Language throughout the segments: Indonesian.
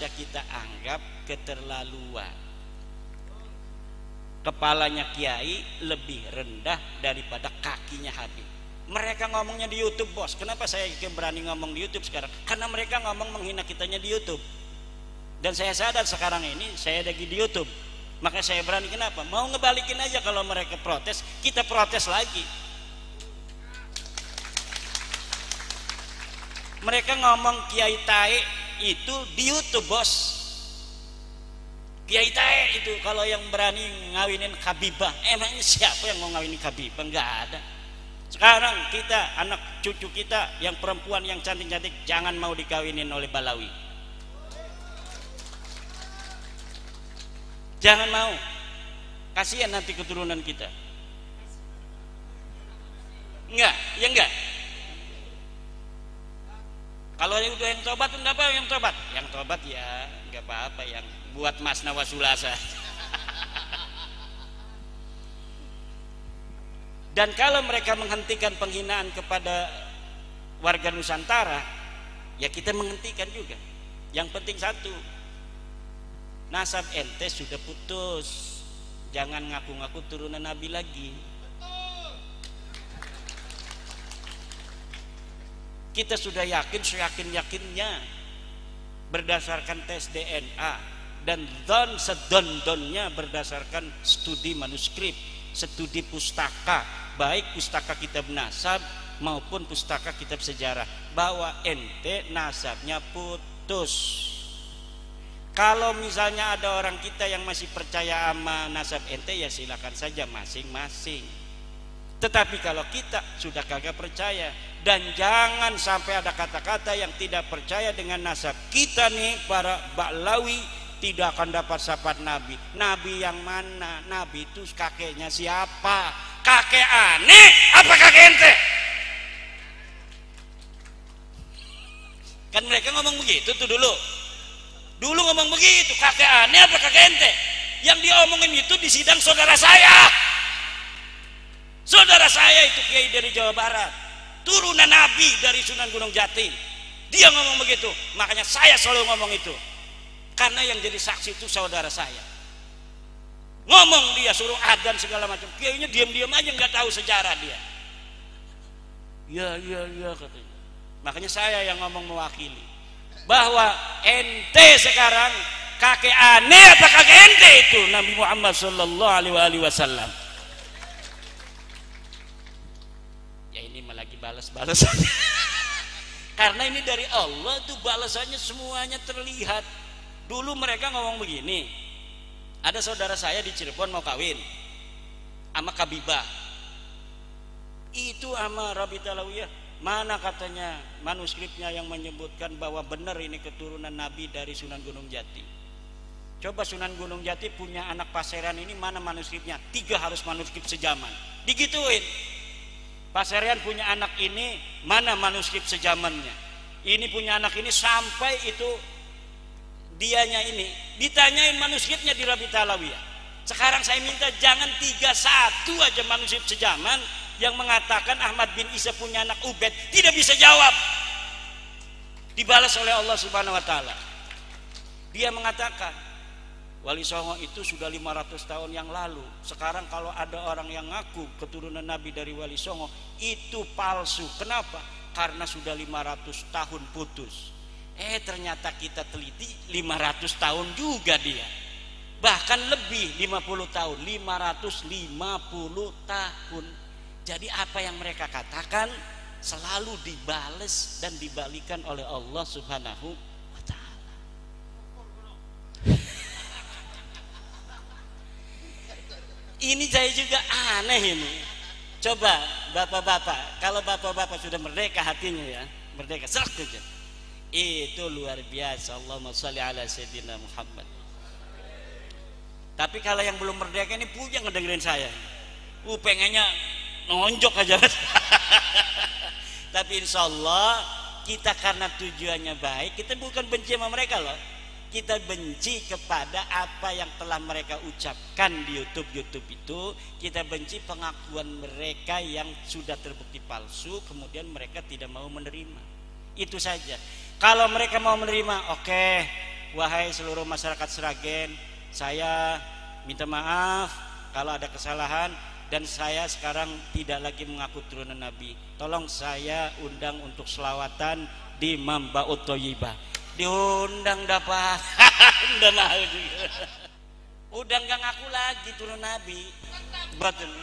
sudah kita anggap keterlaluan. Kepalanya kiai lebih rendah daripada kakinya Habib. Mereka ngomongnya di YouTube, bos. Kenapa saya berani ngomong di YouTube sekarang? Karena mereka ngomong menghina kitanya di YouTube. Dan saya sadar sekarang ini saya lagi di YouTube. Maka saya berani. Kenapa? Mau ngebalikin aja. Kalau mereka protes, kita protes lagi. Mereka ngomong Kiai Tae itu di YouTube, bos. Kiai Tae itu kalau yang berani ngawinin Habibah. Emangnya siapa yang mau ngawinin Habibah? Enggak ada. Sekarang kita, anak cucu kita yang perempuan yang cantik-cantik jangan mau dikawinin oleh Balawi. Jangan mau. Kasihan nanti keturunan kita. Enggak, ya enggak. Kalau yang udah yang tobat, enggak apa yang tobat. Yang tobat ya enggak apa-apa, yang buat Mas Nawasulasa. Dan kalau mereka menghentikan penghinaan kepada warga Nusantara, ya kita menghentikan juga. Yang penting satu, nasab ente sudah putus. Jangan ngaku-ngaku turunan Nabi lagi. Kita sudah yakin seyakin-yakinnya berdasarkan tes DNA dan sedon-donnya berdasarkan studi manuskrip, studi pustaka, baik pustaka kitab nasab maupun pustaka kitab sejarah, bahwa ente nasabnya putus. Kalau misalnya ada orang kita yang masih percaya sama nasab ente, ya silakan saja masing-masing. Tetapi kalau kita sudah kagak percaya, dan jangan sampai ada kata-kata yang tidak percaya dengan nasab kita nih, para Ba'lawi tidak akan dapat syafaat Nabi. Nabi yang mana? Nabi itu kakeknya siapa? Kakek aneh apa kakek ente? Kan mereka ngomong begitu tuh dulu ngomong begitu, kakek aneh apa kakek ente? Yang dia omongin itu di sidang saudara saya itu kiai dari Jawa Barat, turunan Nabi dari Sunan Gunung Jati. Dia ngomong begitu, makanya saya selalu ngomong itu, karena yang jadi saksi itu saudara saya. Ngomong dia suruh adzan segala macam, kiainya diam-diam aja, nggak tahu sejarah dia. Ya katanya. Makanya saya yang ngomong mewakili bahwa ente sekarang kakek aneh apa kakek ente itu Nabi Muhammad sallallahu alaihi wasallam. Ya ini malah lagi balas-balas. Karena ini dari Allah tuh, balasannya semuanya terlihat. Dulu mereka ngomong begini, ada saudara saya di Cirebon mau kawin sama Kabibah, itu sama Rabi Talawiyah. Mana katanya manuskripnya yang menyebutkan bahwa benar ini keturunan Nabi dari Sunan Gunung Jati. Coba Sunan Gunung Jati punya anak Paseran ini, mana manuskripnya? 3 harus manuskrip sejaman, digituin. Paseran punya anak ini, mana manuskrip sejamannya? Ini punya anak ini, sampai itu dianya ini ditanyain manuskripnya di Rabi Talawiyah. Sekarang saya minta jangan 3-1 aja manuskrip sejaman yang mengatakan Ahmad bin Isa punya anak Ubed, tidak bisa jawab. Dibalas oleh Allah Subhanahu wa taala. Dia mengatakan Wali Songo itu sudah 500 tahun yang lalu. Sekarang kalau ada orang yang ngaku keturunan Nabi dari Wali Songo, itu palsu. Kenapa? Karena sudah 500 tahun putus. Ternyata kita teliti 500 tahun juga dia. Bahkan lebih, 50 tahun, 550 tahun. Jadi apa yang mereka katakan selalu dibales dan dibalikan oleh Allah Subhanahu wa taala. Ini saya juga aneh ini. Coba bapak-bapak, kalau bapak-bapak sudah merdeka hatinya ya, merdeka serak saja. Itu luar biasa. Allahumma sholli ala sayyidina Muhammad. Tapi kalau yang belum merdeka ini punya ngedengerin saya. Pengennya nonjok aja. Tapi insya Allah kita karena tujuannya baik, kita bukan benci sama mereka loh. Kita benci kepada apa yang telah mereka ucapkan di YouTube itu. Kita benci pengakuan mereka yang sudah terbukti palsu, kemudian mereka tidak mau menerima. Itu saja. Kalau mereka mau menerima, oke, wahai seluruh masyarakat Sragen, saya minta maaf kalau ada kesalahan dan saya sekarang tidak lagi mengaku turunan Nabi. Tolong saya undang untuk selawatan di Mambaut Thoyibah. Diundang dapat. Udah nggak ngaku lagi turun Nabi. Betul.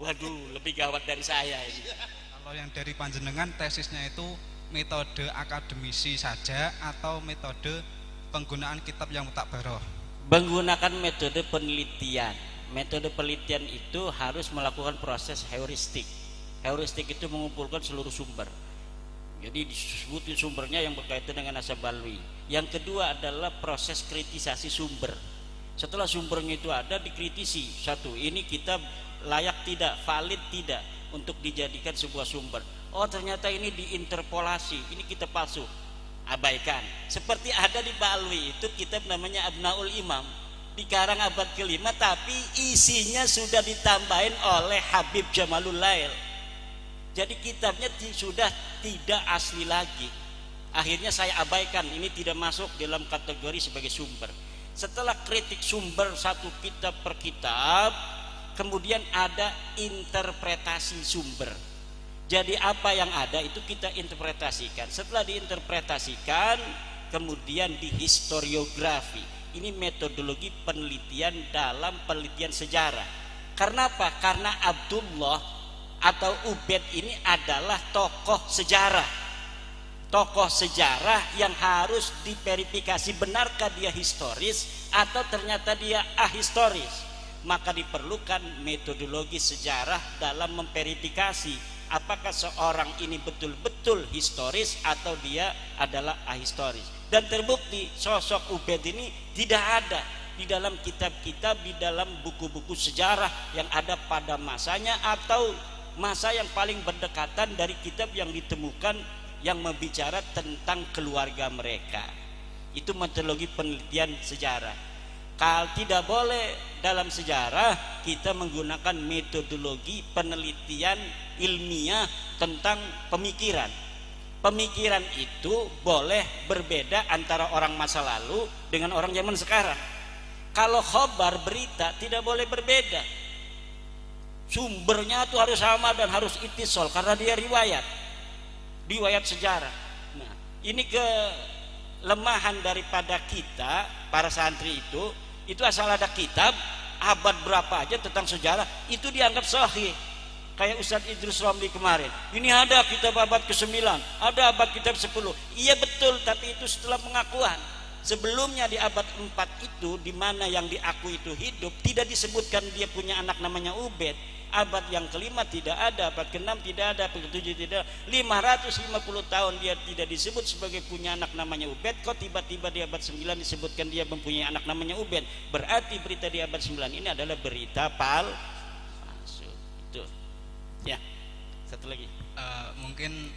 Waduh, lebih gawat dari saya ini. Kalau yang dari panjenengan tesisnya itu metode akademisi saja atau metode penggunaan kitab yang mutakbaroh? Menggunakan metode penelitian. Metode penelitian itu harus melakukan proses heuristik. Heuristik itu mengumpulkan seluruh sumber. Jadi disebutin sumbernya yang berkaitan dengan Nasab Balwi. Yang kedua adalah proses kritisasi sumber. Setelah sumbernya itu ada, dikritisi. Satu, ini kitab layak tidak, valid tidak untuk dijadikan sebuah sumber. Oh ternyata ini diinterpolasi, ini kitab palsu, abaikan. Seperti ada di Balwi itu kitab namanya Abnaul Imam, dikarang abad ke-5 tapi isinya sudah ditambahin oleh Habib Jamalul Lail. Jadi kitabnya sudah tidak asli lagi. Akhirnya saya abaikan, ini tidak masuk dalam kategori sebagai sumber. Setelah kritik sumber satu kitab per kitab, kemudian ada interpretasi sumber. Jadi apa yang ada itu kita interpretasikan. Setelah diinterpretasikan, kemudian dihistoriografi. Ini metodologi penelitian dalam penelitian sejarah. Karena apa? Karena Abdullah atau Ubaid ini adalah tokoh sejarah. Tokoh sejarah yang harus diverifikasi benarkah dia historis atau ternyata dia ahistoris. Maka diperlukan metodologi sejarah dalam memverifikasi apakah seorang ini betul-betul historis atau dia adalah ahistoris. Dan terbukti sosok Ubaid ini tidak ada di dalam kitab-kitab, di dalam buku-buku sejarah yang ada pada masanya atau masa yang paling berdekatan dari kitab yang ditemukan yang membicara tentang keluarga mereka. Itu metodologi penelitian sejarah. Kalau tidak boleh dalam sejarah kita menggunakan metodologi penelitian ilmiah tentang pemikiran. Pemikiran itu boleh berbeda antara orang masa lalu dengan orang zaman sekarang. Kalau khobar berita tidak boleh berbeda. Sumbernya itu harus sama dan harus ittisol karena dia riwayat sejarah. Nah, ini kelemahan daripada kita para santri itu asal ada kitab abad berapa aja tentang sejarah itu dianggap sahih. Kayak Ustadz Idrus Romli kemarin, ini ada kitab abad ke-9, ada abad kitab 10. Iya betul, tapi itu setelah pengakuan. Sebelumnya di abad 4 itu, di mana yang diakui itu hidup, tidak disebutkan dia punya anak namanya Ubaid. Abad yang kelima tidak ada, abad ke-6 tidak ada, abad ke-7 tidak ada. 550 tahun dia tidak disebut sebagai punya anak namanya Ubaid. Kok tiba-tiba di abad 9 disebutkan dia mempunyai anak namanya Ubaid? Berarti berita di abad 9 ini adalah berita palsu. Itu. Ya. Satu lagi. Mungkin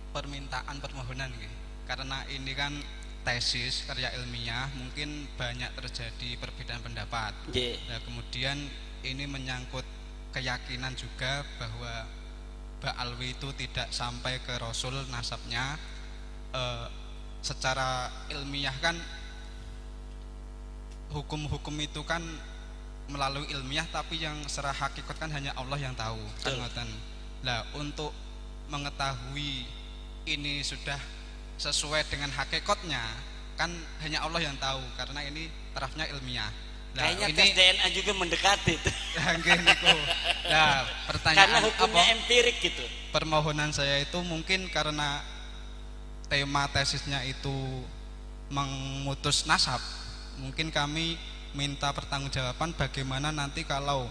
permintaan permohonan gitu. Karena ini kan tesis karya ilmiah, mungkin banyak terjadi perbedaan pendapat. Nah, kemudian ini menyangkut keyakinan juga bahwa Mbak Alwi itu tidak sampai ke Rasul nasabnya. Secara ilmiah kan hukum-hukum itu kan melalui ilmiah, tapi yang secara hakikat kan hanya Allah yang tahu. Nah, untuk mengetahui ini sudah sesuai dengan hakikatnya kan hanya Allah yang tahu karena ini tarafnya ilmiah. Nah, kayaknya tes DNA juga mendekati itu. Nah, pertanyaan karena hukumnya empirik gitu. Permohonan saya itu mungkin karena tema tesisnya itu memutus nasab. Mungkin kami minta pertanggungjawaban bagaimana nanti kalau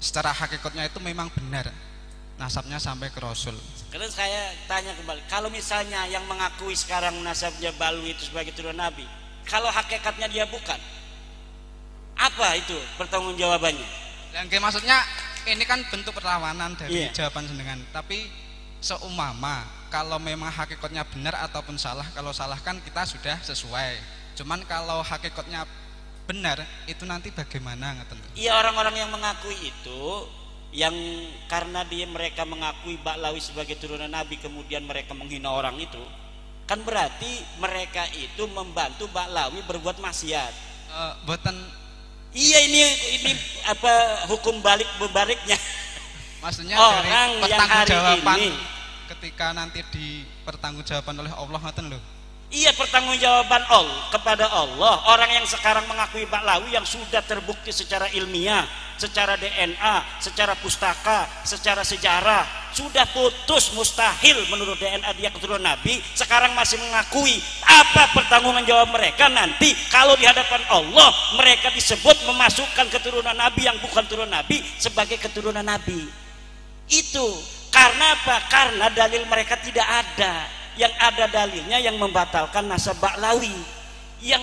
secara hakikatnya itu memang benar nasabnya sampai ke Rasul. Karena saya tanya kembali, kalau misalnya yang mengakui sekarang nasabnya Balwi itu sebagai turunan Nabi, kalau hakikatnya dia bukan, apa itu pertanggungjawabannya? Yang maksudnya ini kan bentuk perlawanan dari jawaban jenengan. Tapi seumpama kalau memang hakikatnya benar ataupun salah, kalau salah kan kita sudah sesuai. Cuman kalau hakikatnya benar itu nanti bagaimana? Iya, orang-orang yang mengakui itu, yang karena mereka mengakui Ba'lawi sebagai turunan Nabi kemudian mereka menghina orang itu, Kan berarti mereka itu membantu Ba'lawi berbuat maksiat. Boten. Iya, ini apa hukum balik bebaliknya. Maksudnya orang dari yang hari pertanggungjawaban ini ketika nanti dipertanggungjawaban oleh Allah ngoten lho. Iya, pertanggungjawaban kepada Allah. Orang yang sekarang mengakui Ba'lawi yang sudah terbukti secara ilmiah, secara DNA, secara pustaka, secara sejarah, sudah putus mustahil menurut DNA dia keturunan Nabi, sekarang masih mengakui. Apa pertanggungan jawab mereka nanti kalau di hadapan Allah mereka disebut memasukkan keturunan Nabi yang bukan keturunan Nabi sebagai keturunan Nabi? Itu karena apa? Karena dalil mereka tidak ada. Yang ada dalilnya yang membatalkan nasab Ba'lawi. Yang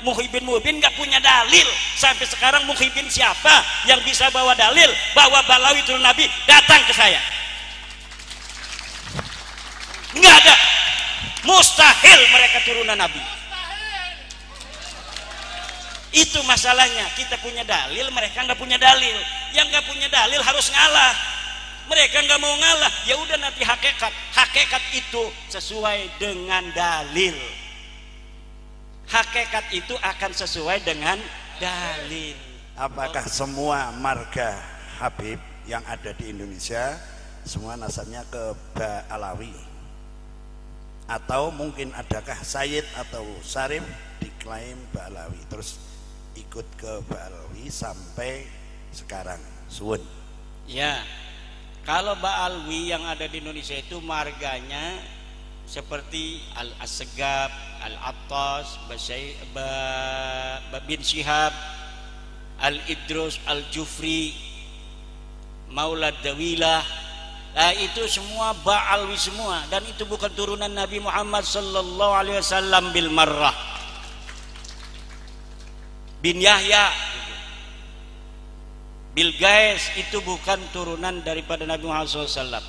Muhyiddin nggak punya dalil sampai sekarang. Muhyiddin siapa yang bisa bawa dalil bahwa Ba'lawi turun Nabi? Datang ke saya. Nggak ada. Mustahil mereka turunan Nabi. Itu masalahnya. Kita punya dalil, mereka nggak punya dalil. Yang nggak punya dalil harus ngalah. Mereka nggak mau ngalah, ya udah nanti hakikat itu sesuai dengan dalil. Hakikat itu akan sesuai dengan dalil. Apakah semua marga Habib yang ada di Indonesia semua nasabnya ke Ba'lawi? Atau mungkin adakah Sayyid atau Syarif diklaim Ba'lawi terus ikut ke Ba'lawi sampai sekarang? Suwun. Ya. Kalau Ba'lawi yang ada di Indonesia itu marganya seperti Al-Asgab, Al-Attas, bin Syihab, Al-Idrus, Al-Jufri, Maulad Dawilah. Nah, itu semua Ba'lawi semua, dan itu bukan turunan Nabi Muhammad sallallahu alaihi wasallam bil marrah. Bin Yahya, Bil Gais itu bukan turunan daripada Nabi Muhammad SAW.